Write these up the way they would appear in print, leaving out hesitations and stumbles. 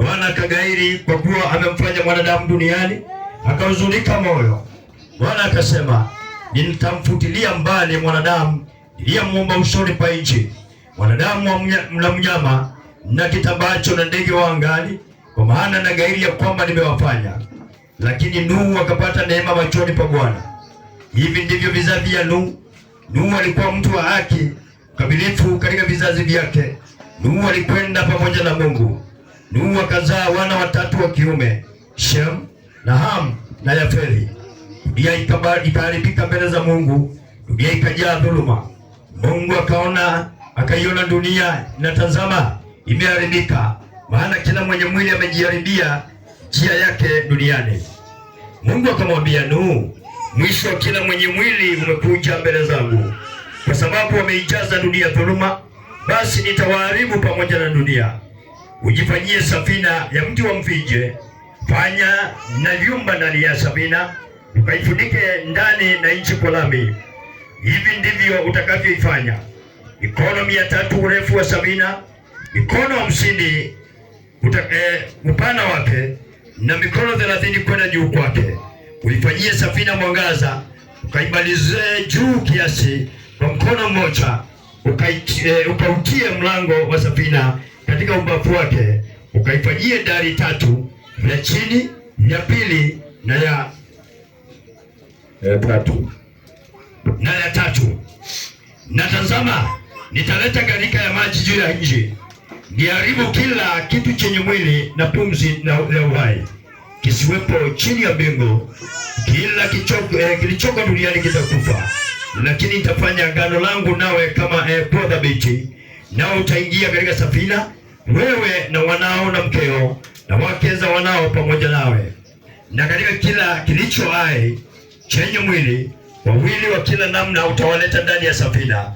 Bwana akagairi kwa kuwa amemfanya mwanadamu duniani, akahuzunika moyo. Bwana akasema, nitamfutilia mbali mwanadamu niliyemuumba usoni pa nchi, mwanadamu na mnyama na kitambacho na ndege wa angani, kwa maana nagairi ya kwamba nimewafanya. Lakini Nuhu akapata neema machoni pa Bwana. Hivi ndivyo vizazi vya Nuhu. Nuhu alikuwa mtu wa haki, mkamilifu katika vizazi vyake. Nuhu alikwenda pamoja na Mungu. Nuhu akazaa wana watatu wa kiume, Shem na Ham na Yafethi. Dunia ikaharibika mbele za Mungu, dunia ikajaa dhuluma. Mungu akaiona dunia, na tazama, imeharibika, maana kila mwenye mwili amejiharibia njia yake duniani. Mungu akamwambia Nuhu, mwisho wa kila mwenye mwili umekuja mbele zangu, kwa sababu wameijaza dunia dhuluma, basi nitawaharibu pamoja na dunia. Ujifanyie safina ya mti wa mvinje, fanya na vyumba ndani ya safina, ukaifunike ndani na nchi kwa lami. Hivi ndivyo utakavyoifanya: mikono 300 urefu wa safina, mikono 50 upana wake, na mikono 30 kwenda juu kwake. Uifanyie safina mwangaza, ukaimalize juu kiasi kwa mkono mmoja, ukautie mlango wa safina katika ubavu wake. Ukaifanyie dari 3, ya chini, ya pili na ya tatu. Na tazama, nitaleta gharika ya maji juu ya nchi, niharibu kila kitu chenye mwili na pumzi na uhai, kisiwepo chini ya mbingu. Kila kilichoko duniani kitakufa. Lakini nitafanya agano langu nawe kama kwa thabiti, nao utaingia katika safina, wewe na wanao na mkeo na wake za wanao pamoja nawe, na katika kila kilicho hai chenye mwili, wawili wa kila namna utawaleta ndani ya safina,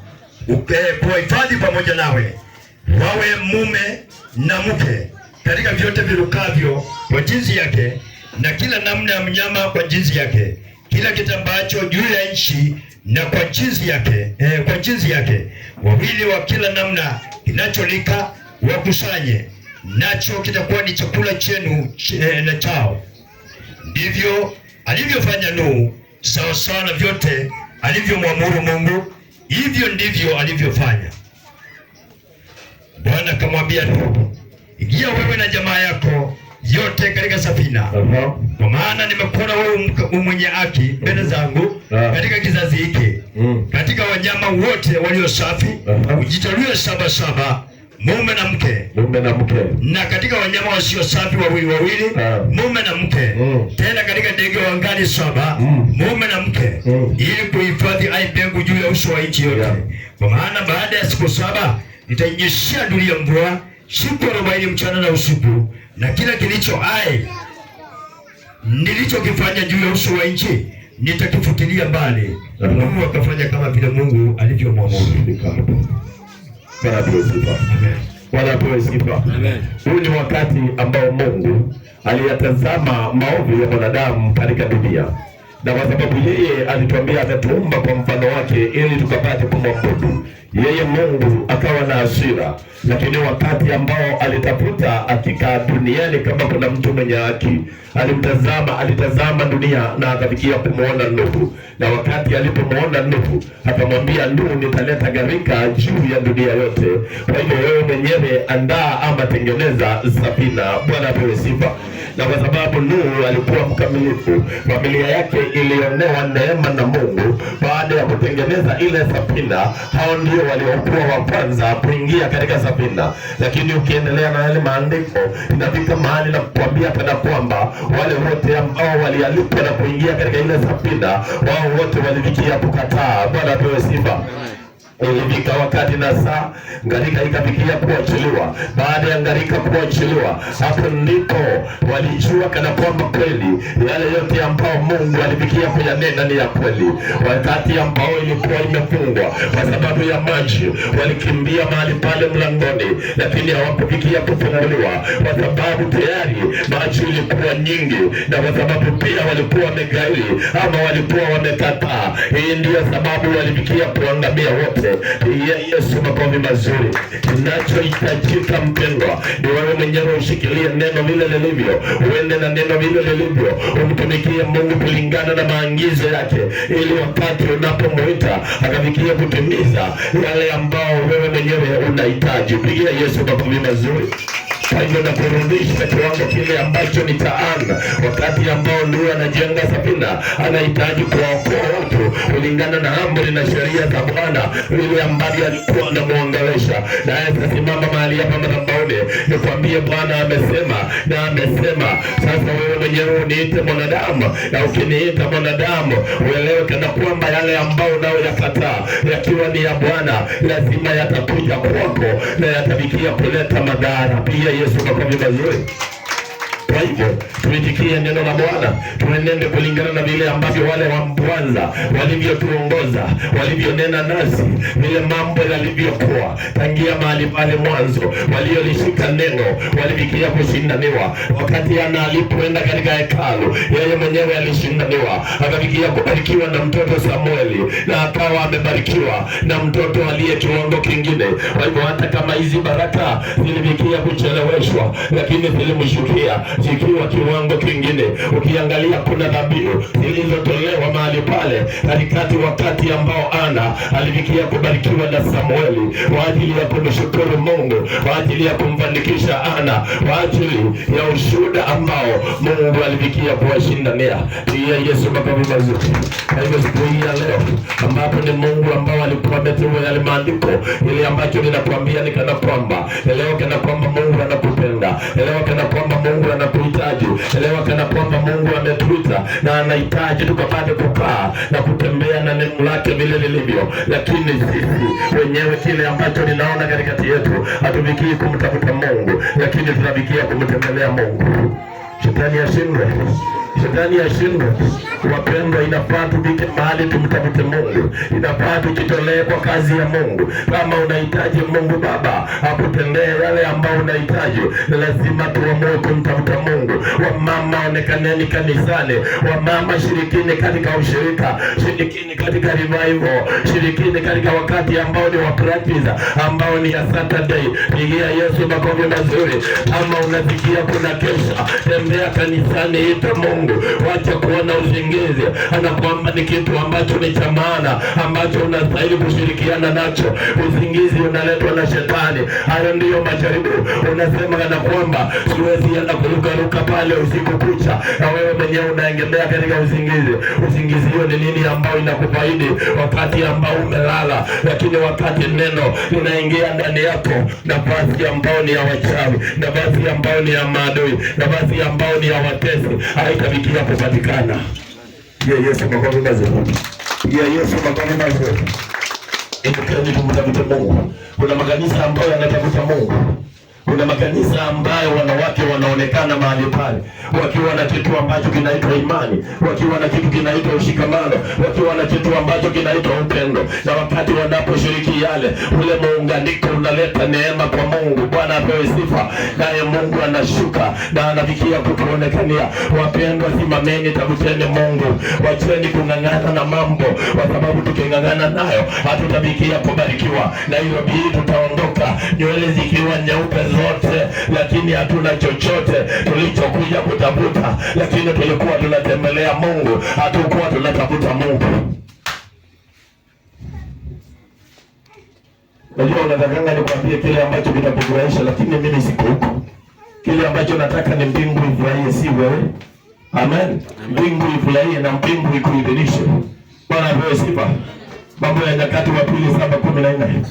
kuwahifadhi pamoja nawe, wawe mume na mke, katika vyote virukavyo kwa jinsi yake, na kila namna ya mnyama kwa jinsi yake, kila kitambacho juu ya nchi na kwa jinsi yake, wawili wa kila namna kinacholika wakusanye, nacho kitakuwa ni chakula chenu na chao. Ndivyo alivyofanya Nuhu, sawasawa na vyote alivyomwamuru Mungu, hivyo ndivyo alivyofanya. Bwana akamwambia Nuhu, ingia wewe na jamaa yako yote katika safina, kwa maana nimekuona wewe mwenye haki mbele zangu katika kizazi hiki. Katika wanyama wote walio safi ujitolie 7 mume na mke, na katika wanyama wasio safi wawili mume na mke. Tena katika ndege wa angani 7 mume na mke, ili kuhifadhi hai mbingu juu ya uso wa nchi yote. Kwa maana baada ya siku 7 nitainyeshea dunia mvua siku 40 mchana na usiku, na kila kilicho hai nilichokifanya juu ya uso wa nchi nitakifutilia mbali. Mungu akafanya kama vile Mungu alivyomwamuru. Bwana apewe sifa. Huu ni wakati ambao Mungu aliyatazama maovu ya mwanadamu katika dunia, na kwa sababu yeye alituambia atatuumba kwa mfano wake ili tukapate kumwabudu yeye. Mungu akawa na hasira, lakini wakati ambao alitafuta akikaa duniani kama kuna mtu mwenye haki, alitazama dunia na akafikia kumuona Nuhu. Na wakati alipomwona Nuhu akamwambia Nuhu, nitaleta gharika juu ya dunia yote, kwa hivyo wewe mwenyewe andaa ama tengeneza safina. Bwana apewe sifa. Na kwa sababu Nuhu alikuwa mkamilifu, familia yake ilionewa neema na Mungu. Baada ya kutengeneza ile safina, hao ndio waliokuwa wa kwanza kuingia katika safina. Lakini ukiendelea na yale maandiko, inafika mahali na kuambia tena kwamba wale wote ambao walialikwa na kuingia katika ile safina, wao wote walifikia kukataa. Bwana apewe sifa. Ilifika wakati na saa gharika ikafikia kuachiliwa. Baada ya gharika kuachiliwa, hapo ndipo walijua kana kwamba kweli yale yote ambao Mungu alifikia kuyanena ni ya kweli. Wakati ambao ilikuwa imefungwa kwa sababu ya maji, walikimbia mahali pale mlangoni, lakini hawakufikia kufunguliwa kwa sababu tayari maji ilikuwa nyingi, na kwa sababu pia walikuwa wamegairi ama walikuwa wamekataa. Hii ndio sababu walifikia kuangamia wote. mwingine. Yesu, makofi mazuri. Kinachohitajika mpendwa ni wewe mwenyewe ushikilie neno vile lilivyo, uende na neno vile lilivyo, umtumikie Mungu kulingana na maagizo yake, ili wakati unapomuita akafikia kutimiza yale ambao wewe mwenyewe unahitaji. Pigia Yesu makofi mazuri. Kwa hivyo na kurudisha kiwango kile ambacho ni taana. Wakati ambao ndio anajenga safina, anahitaji kuwaokoa watu kulingana na amri na sheria za Bwana vile ambavyo alikuwa anamuongelesha. Naye atasimama mahali hapa madhabahuni nikwambie, Bwana amesema na amesema. Sasa wewe mwenyewe uniite mwanadamu, na ukiniita mwanadamu uelewe kana kwamba yale ambao unayoyakataa yakiwa ni ya Bwana lazima yatakuja kwako na yatafikia kuleta madhara. Pia Yesu makofi mazuri. Kwa hivyo tuitikie neno la Bwana, tuenende kulingana na vile ambavyo wale wa kwanza walivyotuongoza, walivyonena nasi, vile mambo yalivyokuwa tangia mahali pale mwanzo. Waliolishika neno walifikia kushindaniwa. Wakati Ana alipoenda katika hekalu, yeye mwenyewe alishindaniwa, akafikia kubarikiwa na mtoto Samueli, na akawa amebarikiwa na mtoto aliye kiwango kingine. Kwa hivyo hata kama hizi baraka zilifikia kucheleweshwa, lakini zilimshukia zikiwa kiwango kingine. Ukiangalia kuna dhabihu zilizotolewa mahali pale katikati, wakati ambao Ana alifikia kubarikiwa na Samueli kwa ajili ya kumshukuru Mungu, kwa ajili ya kumfanikisha Ana, kwa ajili ya ushuhuda ambao Mungu alifikia kuwashindania. Pia Yesu makofi mazuri. Kwa hivyo siku hii ya leo ambapo ni Mungu ambao alikuwa ameteua yale maandiko, ile ambacho ninakwambia ni kana kwamba leo kana kwamba Mungu anakupenda, leo kana kwamba Mungu anakuhitaji, elewa kana kwamba Mungu ametuita na anahitaji tukapate kukaa na kutembea na neno lake vile lilivyo. Lakini sisi wenyewe kile ambacho ninaona katikati yetu, hatufikii kumtafuta Mungu, lakini tunafikia kumtembelea Mungu. Shetani ashindwe. Shetani ashindwe. Wapendwa, inafaa tufike mahali tumtafute Mungu. Inafaa tujitolee kwa kazi ya Mungu. Kama unahitaji Mungu Baba akutendee yale ambao unahitaji, lazima tuamue kumtafuta Mungu. Wamama onekaneni kanisani, wamama shirikini katika ushirika, shirikini katika revival, shirikini katika wakati ambao ni wa practice, ambao ni ya Saturday. Pigia Yesu makofi mazuri. Kama unasikia kuna kesha, tembea kanisani, ita Mungu. Wacha kuona uzingizi ana kwamba ni kitu ambacho ni cha maana, ambacho unastahili kushirikiana nacho. Uzingizi unaletwa na Shetani. Hayo ndiyo majaribu. Unasema kana kwamba siwezi enda kuruka pale usiku kucha, na wewe mwenyewe unaengemea katika uzingizi. Uzingizi hiyo ni nini ambao inakufaidi wakati ambao umelala? Lakini wakati neno linaingia ndani yako, nafasi ambao ni ya wachawi, nafasi ambao ni ya maadui, nafasi ambao ni ya watesi, haitafikia kupatikana. Yesu makofi mazuri. Yesu makofi mazuri. Ni kumtafuta Mungu. Kuna makanisa ambayo yanatafuta Mungu. Kuna makanisa ambayo wanawake wanaonekana mahali pale wakiwa na kitu ambacho kinaitwa imani, wakiwa na kitu kinaitwa ushikamano, wakiwa na kitu ambacho kinaitwa upendo. Na wakati wanaposhiriki yale, ule muunganiko unaleta neema kwa Mungu. Bwana apewe sifa. Naye Mungu anashuka na anafikia kutuonekania. Wapendwa, simameni, tafuteni Mungu. Wacheni kung'ang'ana na mambo, kwa sababu tuking'ang'ana nayo hatutafikia kubarikiwa. Na hilo bili tutaondoka nywele zikiwa nyeupe zote, lakini hatuna chochote tulichokuja kutafuta. Lakini tulikuwa tunatembelea Mungu, hatukuwa tunatafuta Mungu. Najua unatakanga nikwambie kile ambacho kitakufurahisha, lakini mimi siko huko. Kile ambacho nataka ni mbingu ifurahie, si wewe. Amen. Mbingu ifurahie na mbingu ikuidhinishe. Bwana apewe sifa. Mambo ya Nyakati wa Pili 7:14.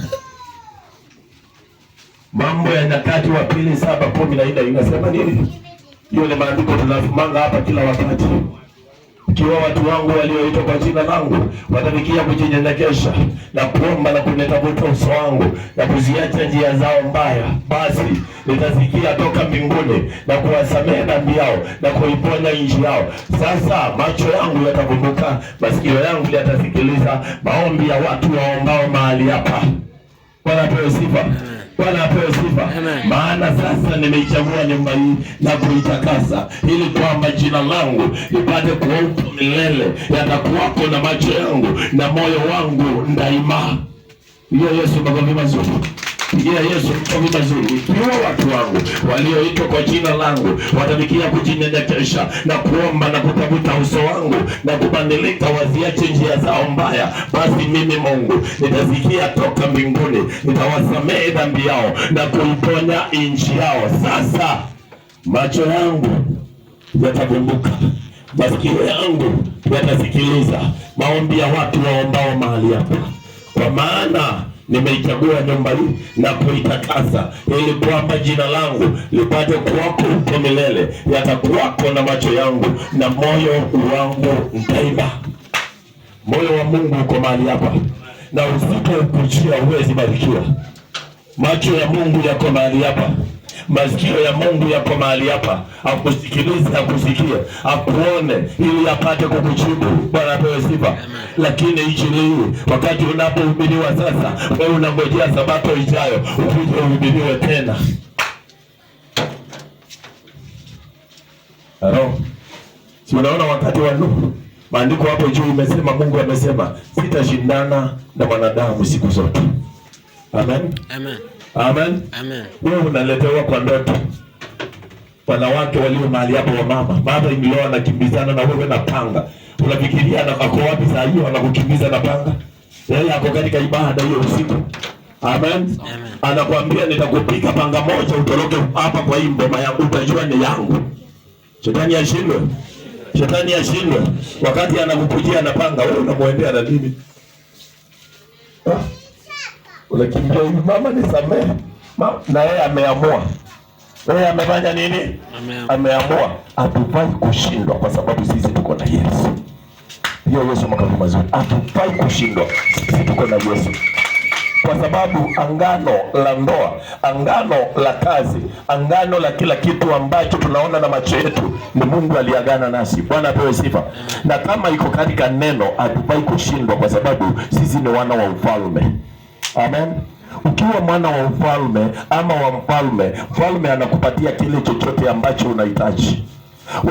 Mambo ya Nyakati wa Pili 7:14 inasema nini? Hiyo ni maandiko tunasomanga hapa kila wakati. Ikiwa watu wangu walioitwa kwa jina langu watafikia kujinyenyekesha na kuomba na kunitafuta uso wangu na kuziacha njia zao mbaya, basi nitasikia toka mbinguni na kuwasamehe dhambi yao na kuiponya nchi yao. Sasa macho yangu yatakumbuka, masikio yangu yatasikiliza maombi ya watu waombao mahali hapa. Bwana apewe sifa. Bwana apewe sifa. Maana sasa nimeichagua nyumba hii na kuitakasa, ili kwamba jina langu lipate kuwepo milele. Yatakuwapo na macho yangu na moyo wangu daima. Pigia Yesu makofi mazuri. Pigia Yesu makofi mazuri. Ikiwa watu wangu walioitwa kwa jina langu watanikia kujinyenyekesha na kuomba na kutafuta uso wangu na kubadilika, waziache njia zao mbaya, basi mimi Mungu nitasikia toka mbinguni, nitawasamehe dhambi yao na kuiponya nchi yao. Sasa macho yangu yatakumbuka, masikio yangu yatasikiliza maombi ya watu waombao mahali hapa, kwa maana nimeichagua nyumba hii na kuitakasa, ili kwamba jina langu lipate kuwako huko milele. Yatakuwako na macho yangu na moyo wangu mtaiba. Moyo wa Mungu uko mahali hapa, na usipokujia huwezi barikiwa. Macho ya Mungu yako mahali hapa, masikio ya Mungu yako mahali hapa, akusikilize, akusikie, akuone, ili apate kukujibu. Bwana apewe sifa. Lakini injili hii wakati unapohubiriwa sasa, wewe unangojea sabato ijayo ukuje uhubiriwe tena. Halo, si unaona wakati wa Nuhu, maandiko hapo juu imesema, Mungu amesema sitashindana na wanadamu siku zote. Amen. Amen. Amen. Amen. Wewe unaletewa kwa ndoto wanawake walio mahali hapo, wa mama imlioa anakimbizana na wewe na panga. Unafikiria ako wapi saa hiyo anakukimbiza na panga? Yeye ako katika ibada hiyo usiku. Amen. Amen. Anakuambia nitakupiga panga moja utoroke hapa kwa hii mboma yangu, utajua ni yangu. Shetani ashindwe. Shetani ashindwe. Wakati anakukujia na panga, wewe unamwendea na nini? Unakimbia hivi, mama nisamehe. Na yeye ameamua. Yeye amefanya nini? Ameamua. Hatufai kushindwa kwa sababu sisi tuko na Yesu. Hiyo Yesu makofi mazuri. Hatufai kushindwa, sisi tuko na Yesu. Kwa sababu angano la ndoa, angano la kazi, angano la kila kitu ambacho tunaona na macho yetu ni Mungu aliagana nasi. Bwana apewe sifa. Na kama iko katika neno, hatufai kushindwa kwa sababu sisi ni wana wa ufalme. Amen. Ukiwa mwana wa ufalme ama wa mfalme, mfalme anakupatia kile chochote ambacho unahitaji.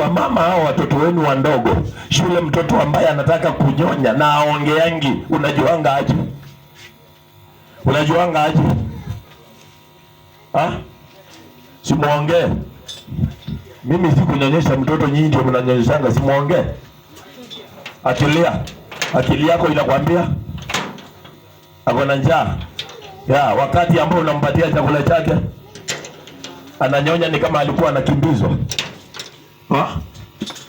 Wamama hao watoto wenu wandogo shule, mtoto ambaye anataka kunyonya na aongeangi, unajuanga aje? Unajuanga aje? Simuongee. Mimi sikunyonyesha mtoto, nyinyi ndio mnanyonyeshanga, simuongee. Akilia, akili yako inakwambia ako na njaa. Wakati ambao unampatia chakula chake ananyonya ni kama alikuwa anakimbizwa.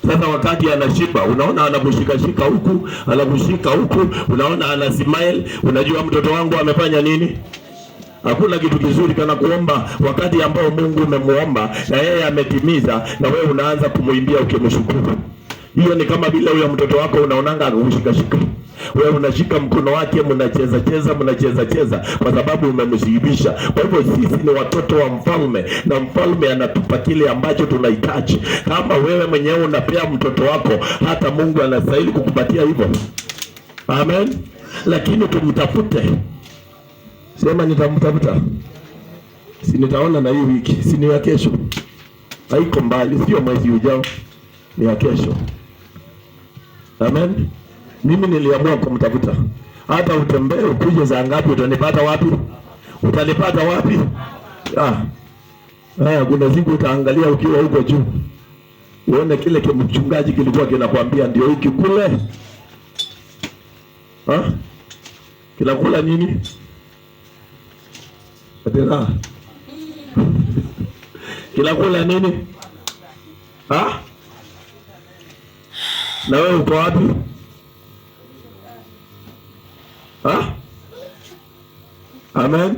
Sasa wakati anashiba, unaona anakushika huku, anakushika huku, unaona ana smile, unajua mtoto wangu amefanya nini? Hakuna kitu kizuri kana kuomba wakati ambao Mungu umemuomba na yeye ametimiza, na wewe unaanza kumuimbia ukimshukuru. Hiyo ni kama vile huyo mtoto wako unaonanga anakushika. Wewe unashika mkono wake, mnacheza cheza kwa sababu umemshibisha. Kwa hivyo sisi ni watoto wa mfalme, na mfalme anatupa kile ambacho tunahitaji. Kama wewe mwenyewe unapea mtoto wako, hata Mungu anastahili kukupatia hivyo. Amen. Lakini tumtafute. Sema nitamtafuta. Si nitaona na hii wiki, si ni ya kesho. Haiko mbali, sio mwezi ujao, ni ya kesho. Amen. Mimi niliamua kumtafuta. Hata utembee ukuje za ngapi, utanipata wapi? Utanipata wapi? Kuna siku utaangalia ukiwa huko juu, uone kile kimchungaji kilikuwa kinakwambia ndio hiki kule. Kinakula nini? Atera. Kinakula nini? Na wewe uko wapi? Amen.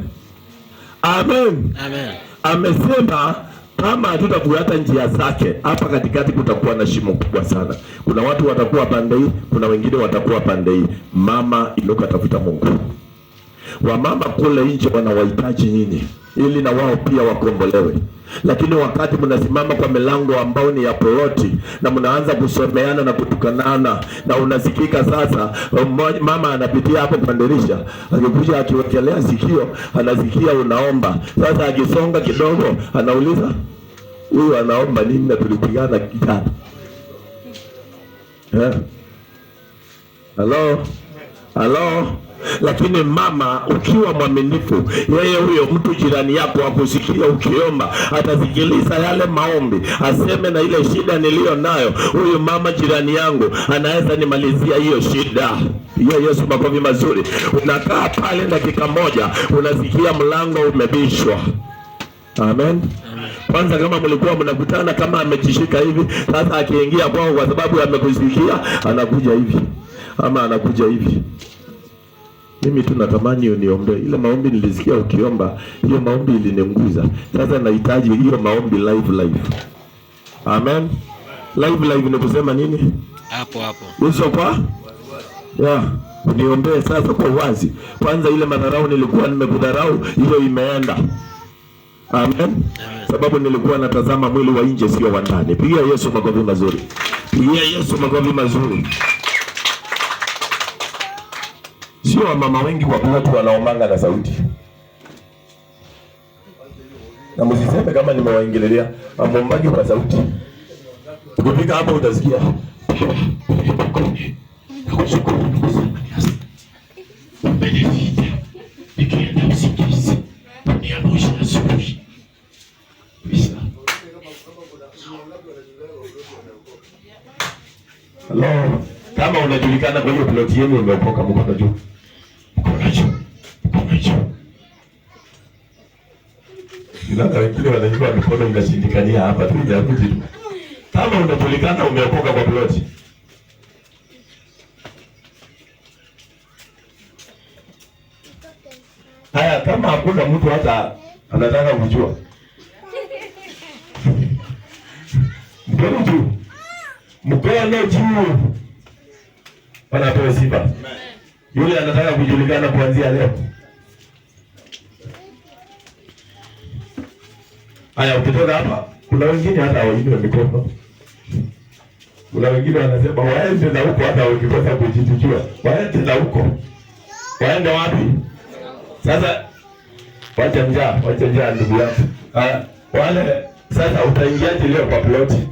Amen. Amen. Amesema kama hatutafuata njia zake, hapa katikati kutakuwa na shimo kubwa sana. Kuna watu watakuwa pande hii, kuna wengine watakuwa pande hii. Mama, inuka, tafuta Mungu. Wamama kule nje wanawahitaji nyinyi ili na wao pia wakombolewe. Lakini wakati mnasimama kwa milango ambao ni ya ploti na mnaanza kusomeana na kutukanana, na unasikika sasa mama anapitia hapo kwa dirisha, akikuja akiwekelea sikio, anasikia unaomba. Sasa akisonga kidogo anauliza, huyu anaomba nini na tulipigana kitana? Hello? Lakini mama, ukiwa mwaminifu, yeye huyo mtu jirani yako akusikia ukiomba, atasikiliza yale maombi, aseme na ile shida niliyo nayo, huyu mama jirani yangu anaweza nimalizia hiyo shida. Hiyo Yesu, makofi mazuri. Unakaa pale dakika moja, unasikia mlango umebishwa. Amen. Kwanza kama mlikuwa mnakutana kama amejishika hivi, sasa akiingia kwao kwa sababu amekusikia, anakuja hivi ama anakuja hivi. Mimi tu natamani uniombe. Ile maombi nilisikia ukiomba, hiyo maombi iliniguza. Sasa nahitaji hiyo maombi live. Amen. Live ni kusema nini? Hapo. Yesu kwa? Yeah. Uniombee sasa kwa wazi. Kwanza ile madharau nilikuwa nimekudharau, hiyo imeenda. Amen. Sababu nilikuwa natazama mwili wa nje, sio wa ndani. Pigia Yesu makofi mazuri. Pigia Yesu makofi mazuri. Sio wamama wengi kwa watu wanaomanga na sauti. Na msiseme kama nimewaingililia, amombaji kwa sauti. Ukifika hapo utasikia. Hello. Kama unajulikana kwa hiyo ploti yenu umeokoka, mkono juu. Ndio wengine wanajua mikono inashindikania hapa tu ya kuji. Kama unajulikana umeokoka kwa ploti. Haya, kama hakuna mtu hata anataka kujua. Mkono juu. Mkono juu. Wanapewa sifa. Yule anataka kujulikana kuanzia leo. Haya, ukitoka hapa, kuna wengine hata wainue mikono. Kuna wengine wanasema waende na huko hata ukikosa kujitujua. Waende na huko. Waende wapi? Sasa wacha njaa ndugu yangu. Wale sasa utaingiaje leo kwa ploti?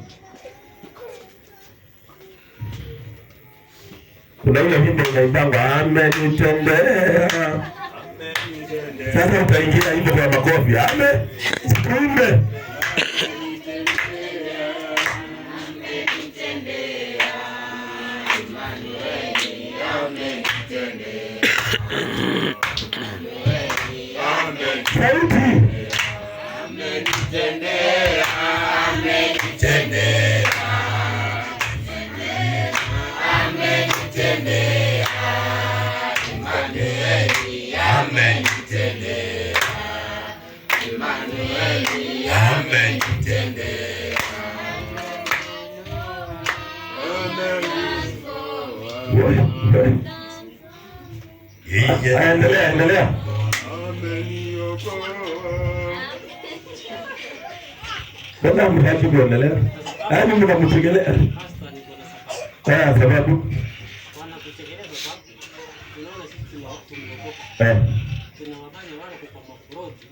Kuna ile wimbo unaibanga amenitendea. Sasa utaingia hivyo kwa makofi. Amen. Tuimbe. Sauti. Endelea. Mbona mtaki kuendelea? Yaani mnamtegelea. Kwa sababu tunawafanya wale kwa maproti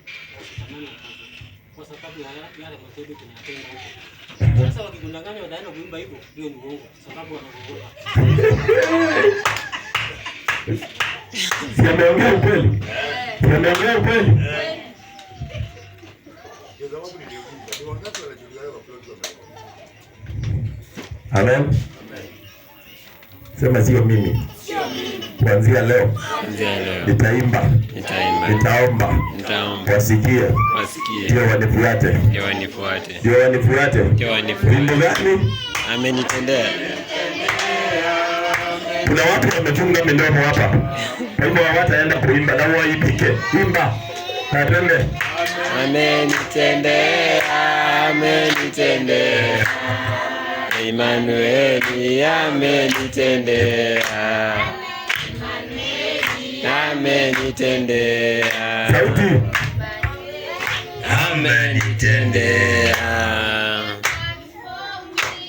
kwa sababu yale matendo tunayatenda huko. Sasa wakikundanganya wataenda kuimba hivyo, hiyo ni uongo sababu wanaogopa. Siameongea ukweli. Amen. Sema sio mimi. Kuanzia leo nitaimba, nitaomba, wasikie, ndio wanifuate. Wimbo gani? Amenitendea. Kuna watu wamefunga midomo hapa, kwa hivyo hawataenda kuimba, na waipike. Imba na twende. Amenitendea. Emmanueli amenitendea. Sauti. Amenitendea.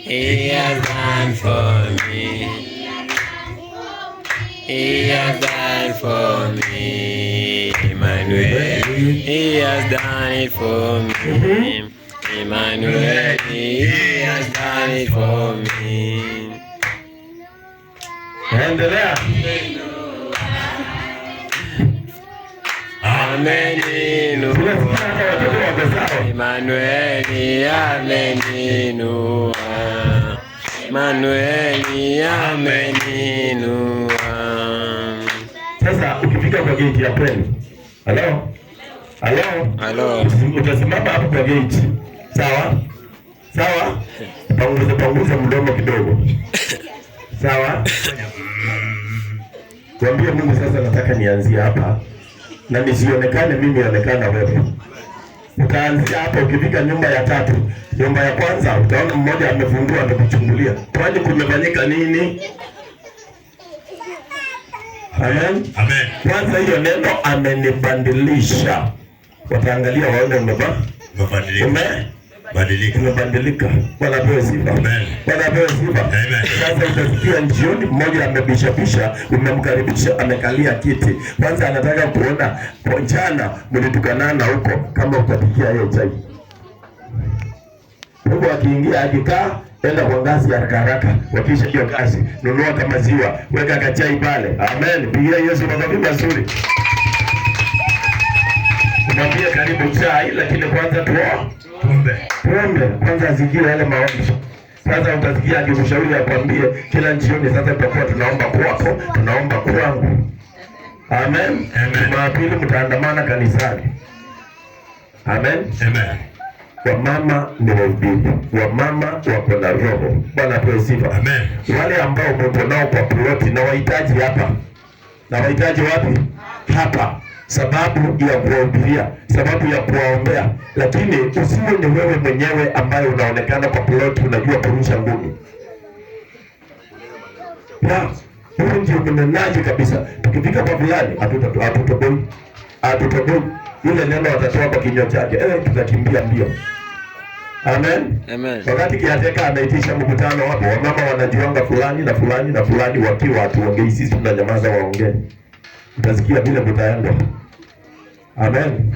He has done for me. He has done for me. Emmanuel, he has done it for me. Emmanuel, he has done it for me. Endelea. ameninua. Emanueli ameninua. Emanueli ameninua. Sasa ukifika kwa gate ya kwenu. Hello? Hello? Utasimama hapo kwa gate. Sawa? Sawa? Panguza mdomo kidogo. Sawa? Kuambia Mungu sasa nataka nianzie hapa. Na nisionekane mimi, onekana wewe. Utaanzia hapa, ukifika nyumba ya 3. Nyumba ya kwanza utaona mmoja amefungua amekuchungulia. Kwani kumefanyika nini? Amen. Amen. Kwanza hiyo neno amenibandilisha. Wataangalia waone umebadilika. Umebadilika. Bwana apewe sifa. Amen. Bwana apewe sifa. Amen. Sasa utasikia jioni mmoja amebishabisha, umemkaribisha amekalia kiti. Kwanza anataka kuona kwa jana mlitukanana huko kama utapikia hiyo chai. Mungu akiingia akikaa, enda kwa ngazi haraka haraka, wakisha hiyo kazi, nunua kama ziwa, weka kachai pale. Amen. Pigia Yesu makofi mazuri. Mwambie karibu chai, lakini kwanza tuombe. Kwanza asikie yale maombi. Sasa utasikia akikushauri akwambie kila jioni sasa tutakuwa tunaomba kwako, tunaomba kwangu. Amen. Jumapili mtaandamana kanisani. Amen. Wamama ni wahubiri, wamama wako na roho. Bwana apewe sifa. Amen. Wale ambao mko nao kwa ploti na wahitaji hapa. Na wahitaji wapi? Hapa. Sababu ya kuwahubiria, sababu ya kuwaombea, lakini usiwe ni wewe mwenyewe ambaye unaonekana kwa ploti unajua kurusha ngumi. Huyo ndio mnenaji kabisa. Tukifika kwa fulani hatutoboi. Ile neno watatoa kwa kinywa chake. Tutakimbia mbio. Amen. Wakati kiateka anaitisha mkutano hapo, wamama wanajiunga fulani na fulani na fulani wakiwa hatuongei, sisi tunanyamaza waongee. Utasikia vile mtaenda. Amen.